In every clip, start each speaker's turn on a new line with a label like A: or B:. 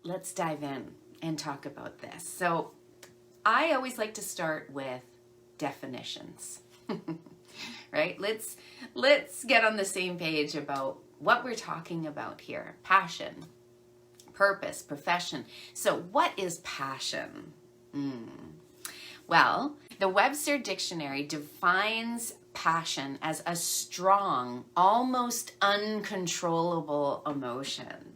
A: let's dive in and talk about this. So I always like to start with definitions. Right? Let's get on the same page about what we're talking about here. Passion, purpose, profession. So what is passion? Well, the Webster Dictionary defines passion as a strong, almost uncontrollable emotion.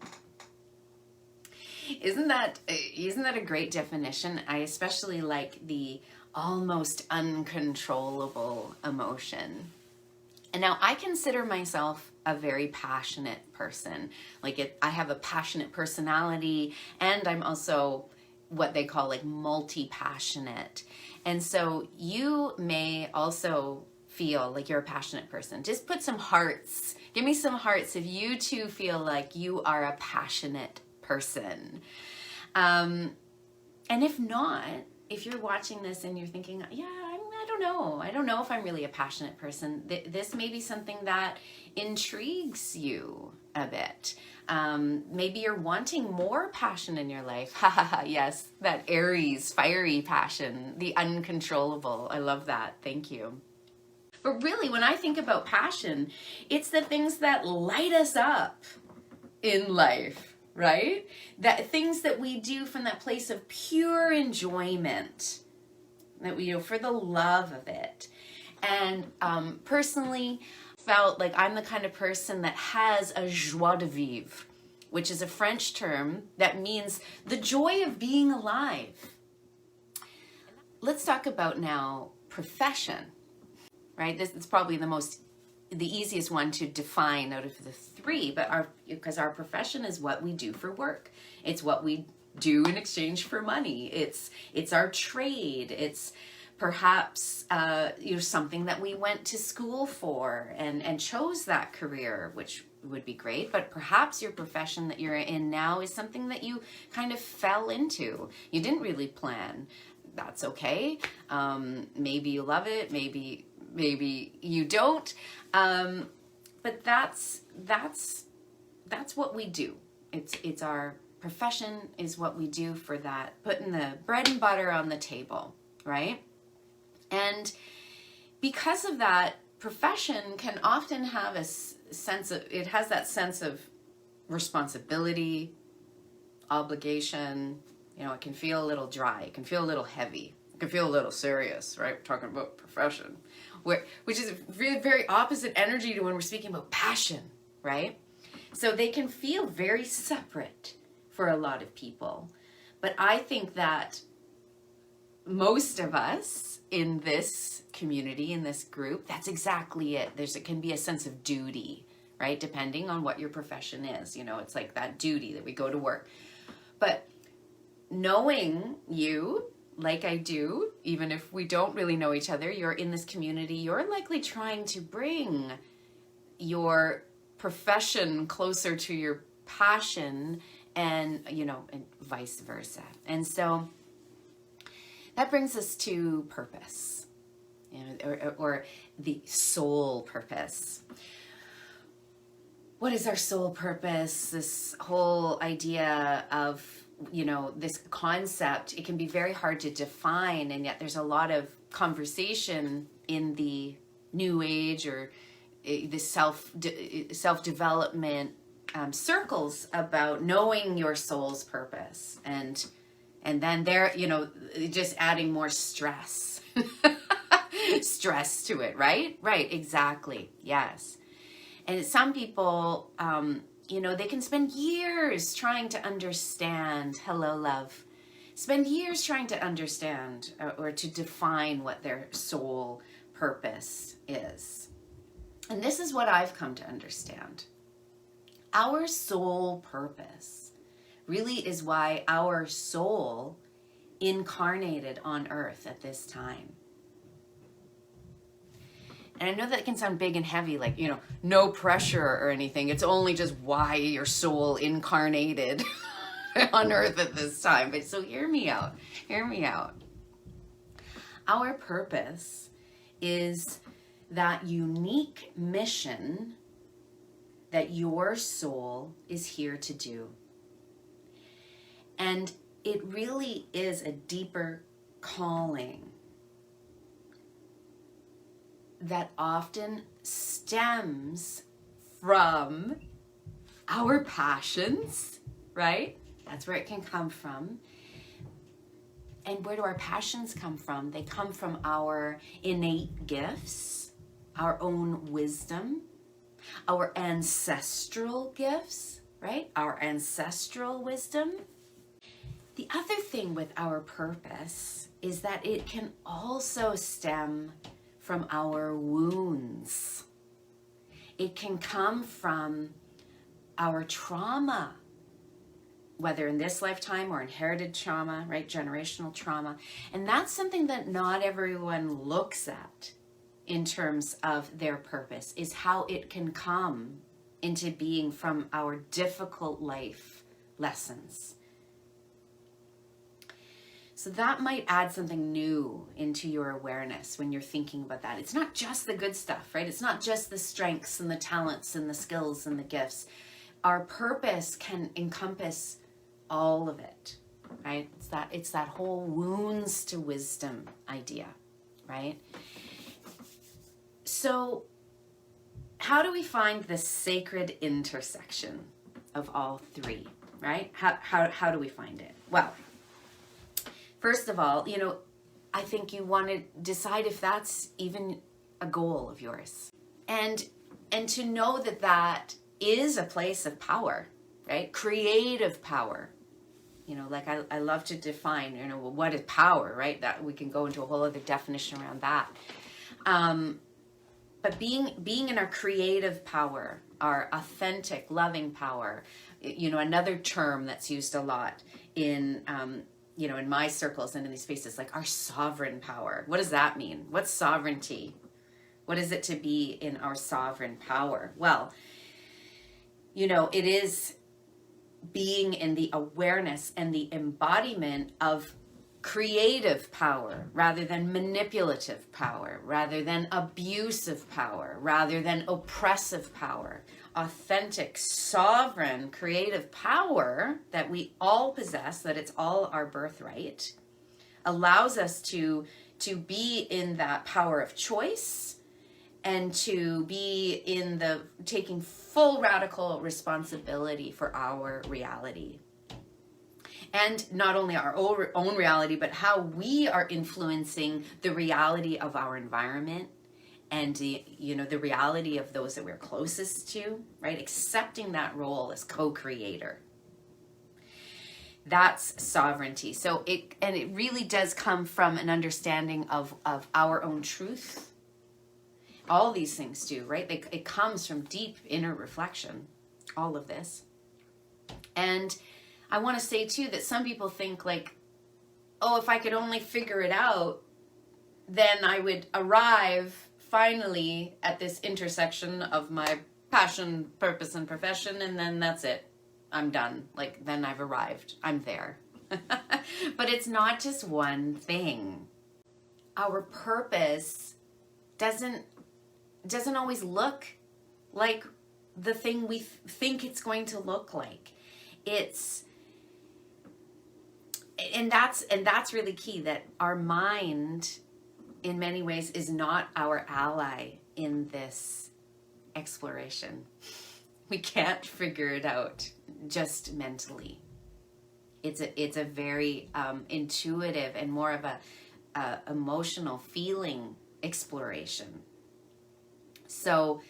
A: Isn't that a great definition? I especially like the almost uncontrollable emotion. And now I consider myself a very passionate person. I have a passionate personality, and I'm also what they call like multi-passionate. And so you may also feel like you're a passionate person. Just put some hearts. Give me some hearts if you too feel like you are a passionate person. And if not, if you're watching this and you're thinking, yeah, I don't know. I don't know if I'm really a passionate person. This may be something that intrigues you a bit. Maybe you're wanting more passion in your life. Ha ha ha, yes, that Aries, fiery passion, the uncontrollable. I love that. Thank you. But really, when I think about passion, it's the things that light us up in life, right? That things that we do from that place of pure enjoyment, that we do for the love of it. And personally, felt like I'm the kind of person that has a joie de vivre, which is a French term that means the joy of being alive. Let's talk about now profession, right? This is probably the easiest one to define out of the three, but because our profession is what we do for work. It's what we do in exchange for money. It's our trade. It's perhaps something that we went to school for and chose that career, which would be great. But perhaps your profession that you're in now is something that you kind of fell into. You didn't really plan. That's okay. Maybe you love it. Maybe you don't. But that's what we do. It's our profession is what we do for that, putting the bread and butter on the table, right? And because of that, profession can often have it has that sense of responsibility, obligation. It can feel a little dry. It can feel a little heavy. It can feel a little serious, right? We're talking about profession, which is a very, very opposite energy to when we're speaking about passion, right? So they can feel very separate for a lot of people. But I think that most of us in this community, in this group, that's exactly it. It can be a sense of duty, right? Depending on what your profession is. It's like that duty that we go to work. But knowing you, like I do, even if we don't really know each other, you're in this community, you're likely trying to bring your profession closer to your passion and vice versa. And so that brings us to purpose, or the soul purpose. What is our soul purpose? This whole idea of this concept, it can be very hard to define, and yet there's a lot of conversation in the New Age or the self-development circles about knowing your soul's purpose, and then there, just adding more stress to it, right? Right, exactly, yes. And some people, they can spend years trying to understand, hello, love, spend years trying to understand or to define what their soul purpose is. And this is what I've come to understand. Our soul purpose really is why our soul incarnated on earth at this time. And I know that can sound big and heavy, like, no pressure or anything. It's only just why your soul incarnated on earth at this time. But so hear me out. Our purpose is that unique mission that your soul is here to do. And it really is a deeper calling that often stems from our passions, right? That's where it can come from. And where do our passions come from? They come from our innate gifts, our own wisdom, our ancestral gifts, right? Our ancestral wisdom. The other thing with our purpose is that it can also stem from our wounds. It can come from our trauma, whether in this lifetime or inherited trauma, right? Generational trauma. And that's something that not everyone looks at in terms of their purpose, is how it can come into being from our difficult life lessons. So that might add something new into your awareness when you're thinking about that. It's not just the good stuff, right? It's not just the strengths and the talents and the skills and the gifts. Our purpose can encompass all of it, right? It's that whole wounds to wisdom idea, right? So how do we find the sacred intersection of all three, right? How do we find it? Well, first of all, I think you want to decide if that's even a goal of yours. And to know that that is a place of power, right? Creative power. Like I love to define, what is power, right? That we can go into a whole other definition around that. But being in our creative power, our authentic, loving power, another term that's used a lot in, in my circles and in these spaces, like our sovereign power. What does that mean? What's sovereignty? What is it to be in our sovereign power? Well, it is being in the awareness and the embodiment of creative power rather than manipulative power, rather than abusive power, rather than oppressive power. Authentic, sovereign, creative power that we all possess, that it's all our birthright, allows us to be in that power of choice and to be in the taking full radical responsibility for our reality. And not only our own reality, but how we are influencing the reality of our environment and the reality of those that we're closest to, right? Accepting that role as co-creator. That's sovereignty. So it really does come from an understanding of our own truth. All these things do, right? It comes from deep inner reflection, all of this. And I want to say too that some people think like, oh, if I could only figure it out, then I would arrive finally at this intersection of my passion, purpose, and profession, and then that's it. I'm done. Like, then I've arrived. I'm there. But it's not just one thing. Our purpose doesn't always look like the thing we think it's going to look like. And that's really key, that our mind in many ways is not our ally in this exploration. We can't figure it out just mentally. It's a very intuitive and more of a emotional feeling exploration. So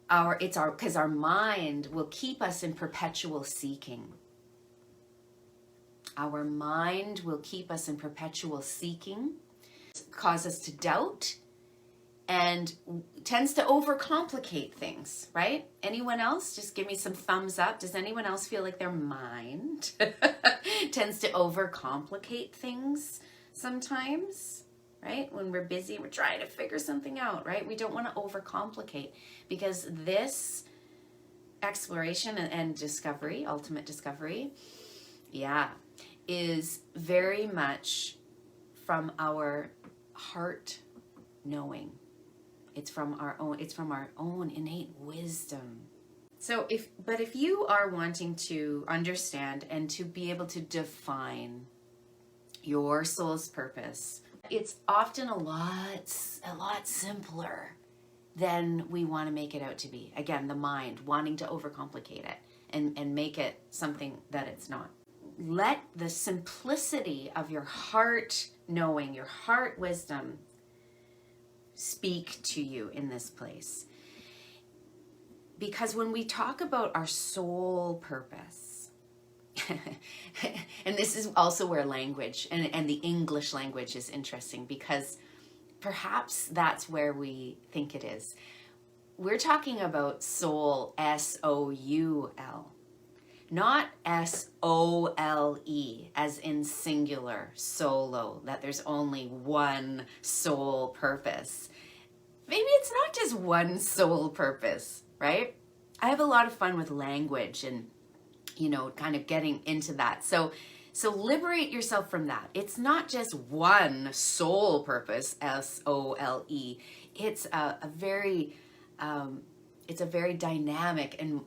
A: because our mind will keep us in perpetual seeking. Our mind will keep us in perpetual seeking, cause us to doubt, and tends to overcomplicate things, right? Anyone else? Just give me some thumbs up. Does anyone else feel like their mind tends to overcomplicate things sometimes, right? When we're busy, we're trying to figure something out, right? We don't want to overcomplicate, because this exploration and discovery, ultimate discovery, is very much from our heart knowing. It's from our own innate wisdom. But if you are wanting to understand and to be able to define your soul's purpose, it's often a lot simpler than we want to make it out to be. Again, the mind wanting to overcomplicate it and make it something that it's not. Let the simplicity of your heart knowing, your heart wisdom, speak to you in this place. Because when we talk about our soul purpose, and this is also where language and the English language is interesting, because perhaps that's where we think it is. We're talking about soul, S-O-U-L, not S-O-L-E, as in singular, solo, that there's only one soul purpose. Maybe it's not just one soul purpose, right? I have a lot of fun with language and, kind of getting into that. So liberate yourself from that. It's not just one soul purpose, S-O-L-E. It's a very dynamic and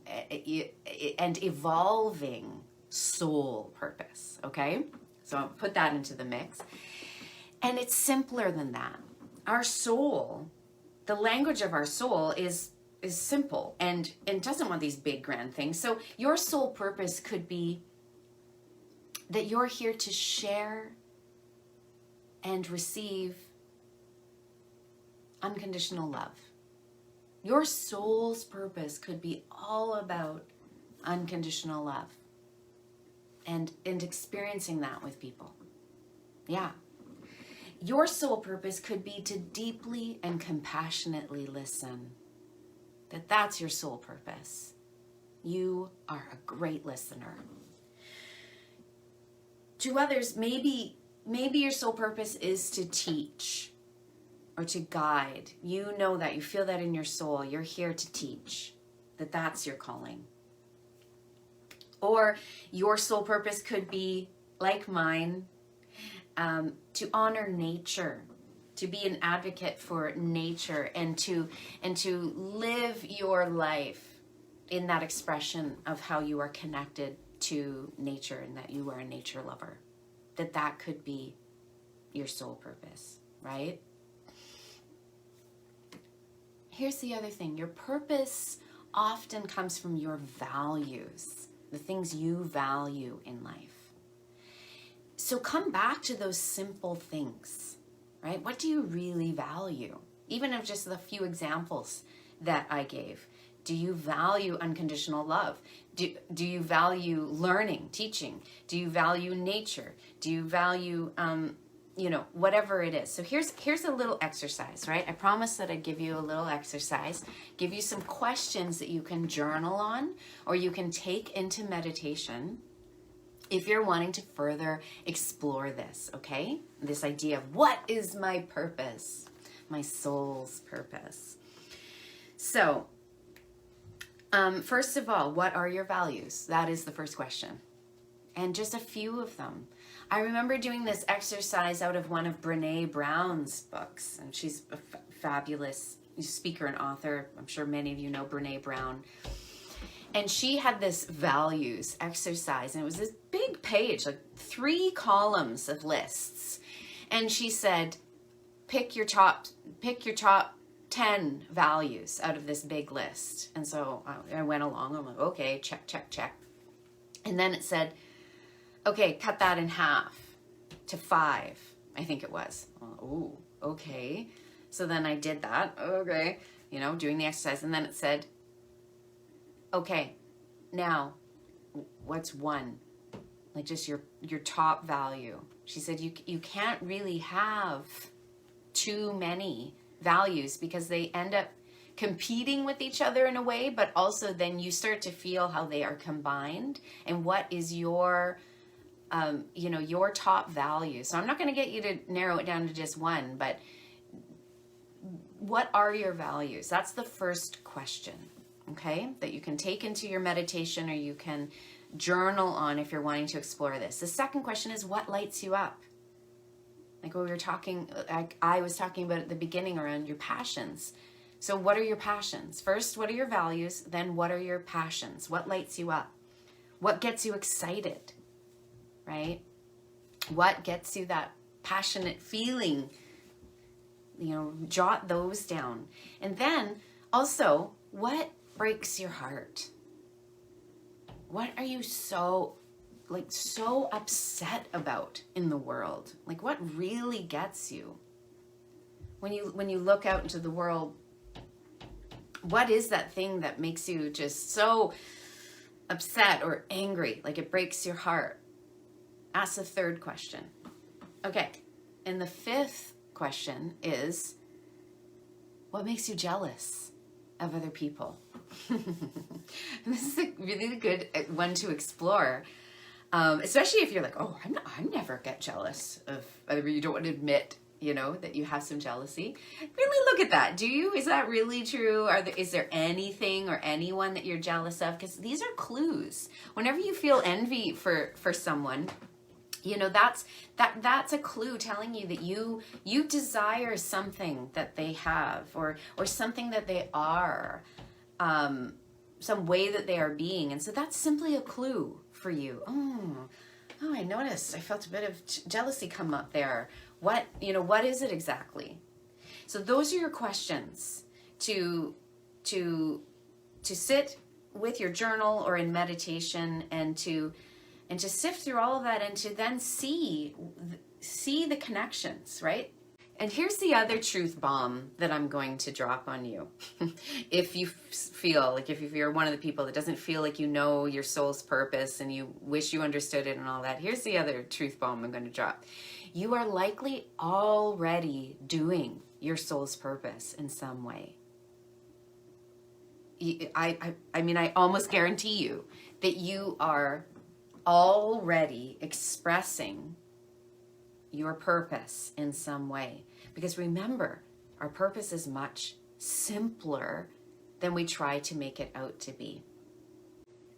A: evolving soul purpose, okay? So I'll put that into the mix. And it's simpler than that. Our soul, the language of our soul is simple and doesn't want these big grand things. So your soul purpose could be that you're here to share and receive unconditional love. Your soul's purpose could be all about unconditional love and experiencing that with people. Yeah. Your soul purpose could be to deeply and compassionately listen. That's your soul purpose. You are a great listener. To others, maybe your soul purpose is to teach or to guide. You know that, you feel that in your soul. You're here to teach, that's your calling. Or your soul purpose could be, like mine, to honor nature, to be an advocate for nature, and to live your life in that expression of how you are connected to nature and that you are a nature lover. That could be your soul purpose, right? Here's the other thing. Your purpose often comes from your values, the things you value in life. So come back to those simple things, right? What do you really value? Even of just the few examples that I gave. Do you value unconditional love? Do you value learning, teaching? Do you value nature? Do you value, whatever it is? So here's a little exercise, right? I promised that I'd give you a little exercise, give you some questions that you can journal on or you can take into meditation if you're wanting to further explore this, okay? This idea of what is my purpose, my soul's purpose. So, first of all, what are your values? That is the first question. And just a few of them. I remember doing this exercise out of one of Brené Brown's books, and she's a fabulous speaker and author. I'm sure many of you know Brené Brown. And she had this values exercise, and it was this big page, like 3 columns of lists. And she said, pick your top 10 values out of this big list. And so I went along. I'm like, okay, check, check, check. And then it said, okay, cut that in half to 5, I think it was. Oh, okay. So then I did that. Okay, doing the exercise. And then it said, okay, now what's 1? Like just your top value. She said you can't really have too many values because they end up competing with each other in a way, but also then you start to feel how they are combined and what is your your top value. So I'm not going to get you to narrow it down to just 1, but what are your values? That's the first question, okay, that you can take into your meditation or you can journal on if you're wanting to explore this. The second question is, what lights you up? Like we were talking, I was talking about at the beginning around your passions. So what are your passions? First, what are your values? Then what are your passions? What lights you up? What gets you excited, right? What gets you that passionate feeling? Jot those down. And then also, what breaks your heart? What are you so upset about in the world? Like, what really gets you? When you look out into the world, what is that thing that makes you just so upset or angry? Like, it breaks your heart. Ask the third question. Okay. And the fifth question is, what makes you jealous of other people? This is a really good one to explore, especially if you're like, oh, I never get jealous of other. You don't want to admit, that you have some jealousy. Really look at that. Do you? Is that really true? Is there anything or anyone that you're jealous of? Because these are clues. Whenever you feel envy for someone, that's a clue telling you that you desire something that they have, or something that they are, some way that they are being. And so that's simply a clue for you. Oh, I noticed. I felt a bit of jealousy come up there. What is it exactly? So those are your questions to sit with your journal or in meditation, and to sift through all of that, and to then see the connections, right? And here's the other truth bomb that I'm going to drop on you. If you feel like, if you're one of the people that doesn't feel like you know your soul's purpose and you wish you understood it and all that, here's the other truth bomb I'm going to drop. You are likely already doing your soul's purpose in some way. I almost guarantee you that you are already expressing your purpose in some way. Because remember, our purpose is much simpler than we try to make it out to be.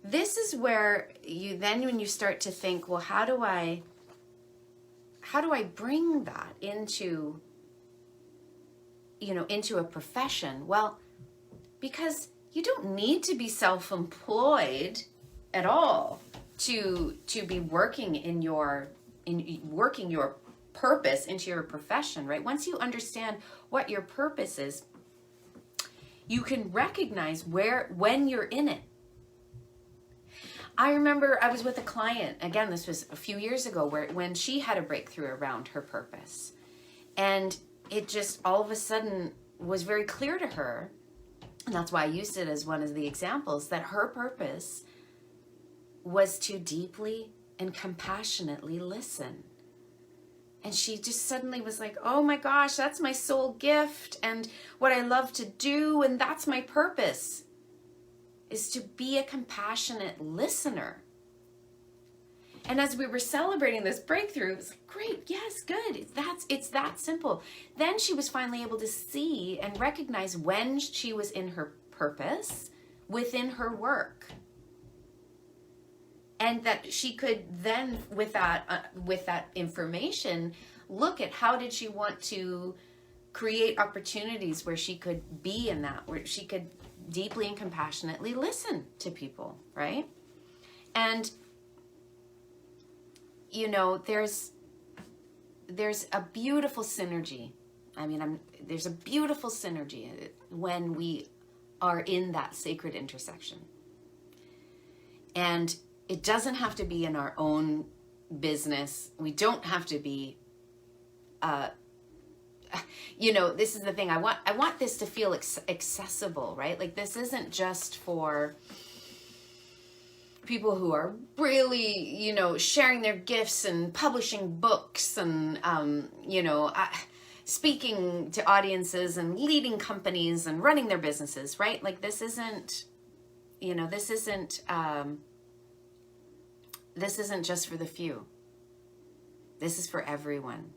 A: This is where when you start to think, well, how do I bring that into a profession? Well, because you don't need to be self-employed at all to be working working your purpose into your profession, right? Once you understand what your purpose is, you can recognize when you're in it. I remember I was with a client, again, this was a few years ago, when she had a breakthrough around her purpose. And it just all of a sudden was very clear to her, and that's why I used it as one of the examples, that her purpose was to deeply and compassionately listen. And she just suddenly was like, oh my gosh, that's my soul gift and what I love to do, and that's my purpose, is to be a compassionate listener. And as we were celebrating this breakthrough, it was like, great, yes, good. It's that simple. Then she was finally able to see and recognize when she was in her purpose within her work. And that she could then, with that information, look at how did she want to create opportunities where she could be in that, where she could deeply and compassionately listen to people, right? And there's a beautiful synergy. There's a beautiful synergy when we are in that sacred intersection. And it doesn't have to be in our own business. We don't have to be, this is the thing. I want this to feel accessible, right? Like, this isn't just for people who are really, sharing their gifts and publishing books and, speaking to audiences and leading companies and running their businesses, right? Like, this isn't just for the few. This is for everyone.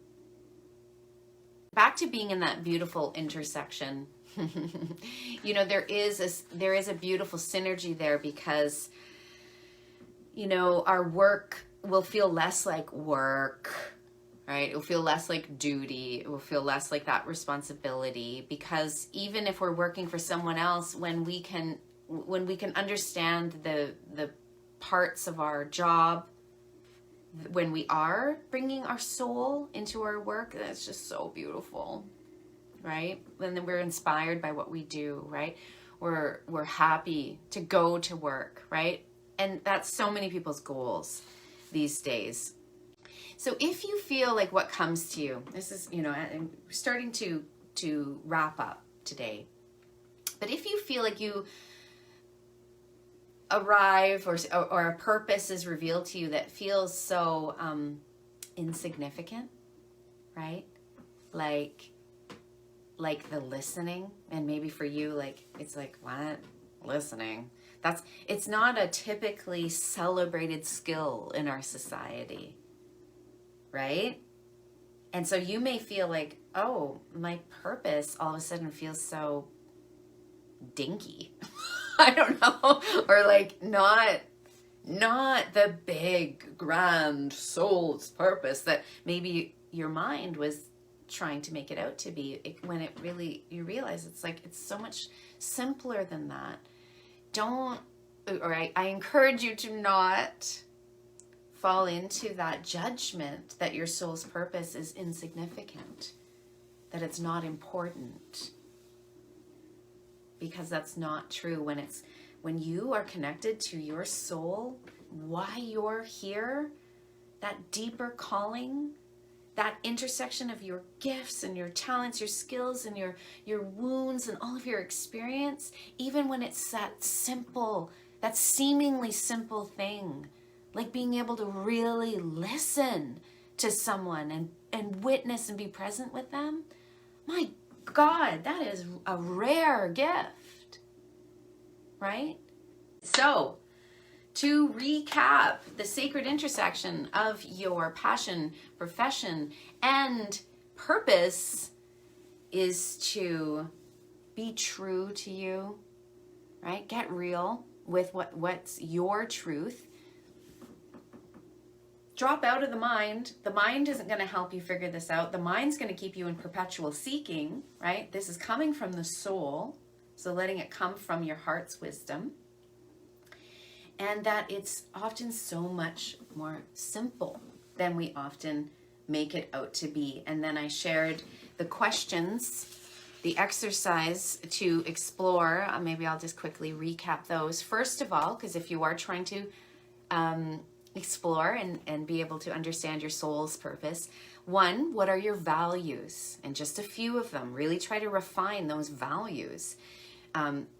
A: Back to being in that beautiful intersection. There is a beautiful synergy there, because our work will feel less like work, right? It will feel less like duty. It will feel less like that responsibility, because even if we're working for someone else, when we can understand the parts of our job, when we are bringing our soul into our work, that's just so beautiful, right? And then we're inspired by what we do, right? We're happy to go to work, right? And that's so many people's goals these days. So if you feel like what comes to you, this is, I'm starting to wrap up today, but if you feel like you arrive or a purpose is revealed to you that feels so insignificant, right? Like the listening, and maybe for you, like, it's like, what? Listening. It's not a typically celebrated skill in our society, right? And so you may feel like, oh, my purpose all of a sudden feels so dinky. I don't know. Or like not the big, grand soul's purpose that maybe your mind was trying to make it out to be, when it really, you realize it's like, it's so much simpler than that. I encourage you to not fall into that judgment that your soul's purpose is insignificant, that it's not important, because that's not true. When you are connected to your soul, why you're here, that deeper calling, that intersection of your gifts and your talents, your skills and your wounds and all of your experience, even when it's that simple, that seemingly simple thing, like being able to really listen to someone and witness and be present with them, my God, that is a rare gift, right? So, to recap, the sacred intersection of your passion, profession, and purpose is to be true to you, right? Get real with what's your truth. Drop out of the mind. The mind isn't going to help you figure this out. The mind's going to keep you in perpetual seeking, right? This is coming from the soul, so letting it come from your heart's wisdom. And that it's often so much more simple than we often make it out to be. And then I shared the questions, the exercise to explore. Maybe I'll just quickly recap those. First of all, because if you are trying to explore and be able to understand your soul's purpose, one, what are your values? And just a few of them. Really try to refine those values.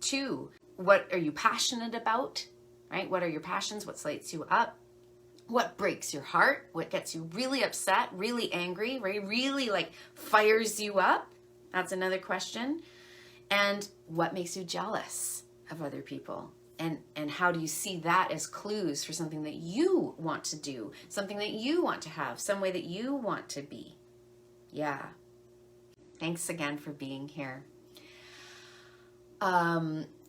A: Two, what are you passionate about? Right? What are your passions? What lights you up? What breaks your heart? What gets you really upset, really angry, really like fires you up? That's another question. And what makes you jealous of other people? And how do you see that as clues for something that you want to do, something that you want to have, some way that you want to be? Yeah. Thanks again for being here.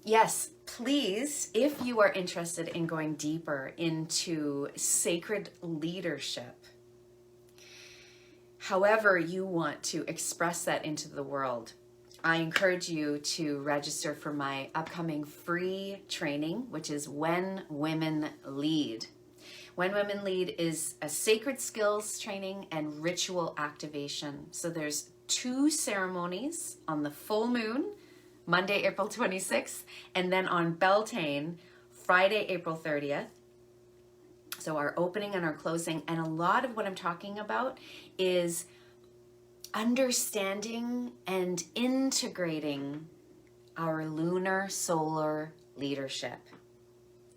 A: Yes, please, if you are interested in going deeper into sacred leadership, however you want to express that into the world, I encourage you to register for my upcoming free training, which is When Women Lead. When Women Lead is a sacred skills training and ritual activation. So there's 2 ceremonies on the full moon, Monday, April 26th, and then on Beltane, Friday, April 30th. So our opening and our closing, and a lot of what I'm talking about is understanding and integrating our lunar solar leadership,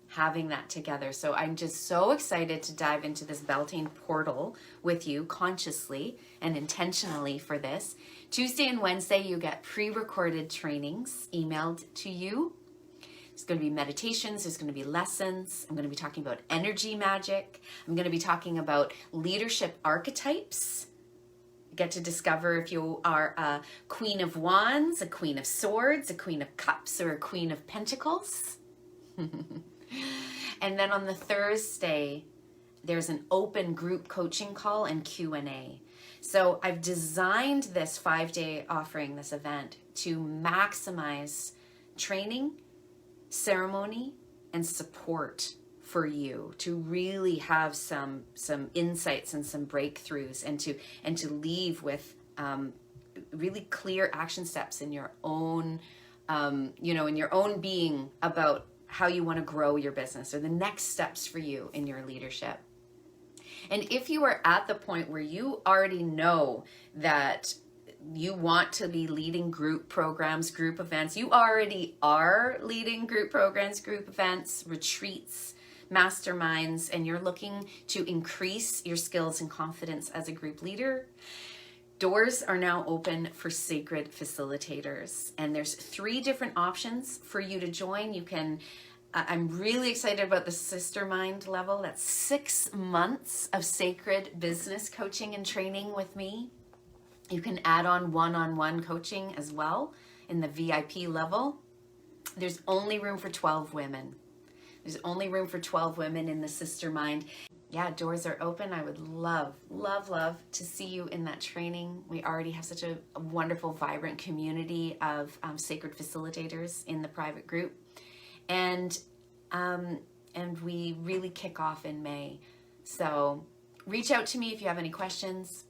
A: having that together. So I'm just so excited to dive into this Beltane portal with you consciously and intentionally for this. Tuesday and Wednesday, you get pre-recorded trainings emailed to you. There's going to be meditations, there's going to be lessons. I'm going to be talking about energy magic. I'm going to be talking about leadership archetypes. You get to discover if you are a Queen of Wands, a Queen of Swords, a Queen of Cups, or a Queen of Pentacles. And then on the Thursday, there's an open group coaching call and Q&A. So I've designed this 5-day offering, this event, to maximize training, ceremony, and support for you, to really have some insights and some breakthroughs, and to leave with really clear action steps in your own in your own being about how you want to grow your business, or the next steps for you in your leadership. And if you are at the point where you already know that you want to be leading group programs, group events, you already are leading group programs, group events, retreats, masterminds, and you're looking to increase your skills and confidence as a group leader, doors are now open for Sacred Facilitators. And there's 3 different options for you to join. You can, I'm really excited about the Sister Mind level. That's 6 months of sacred business coaching and training with me. You can add on one-on-one coaching as well in the VIP level. There's only room for 12 women. There's only room for 12 women in the Sister Mind. Yeah, doors are open. I would love, love, love to see you in that training. We already have such a wonderful, vibrant community of sacred facilitators in the private group. And we really kick off in May. So reach out to me if you have any questions.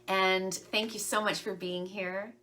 A: And thank you so much for being here.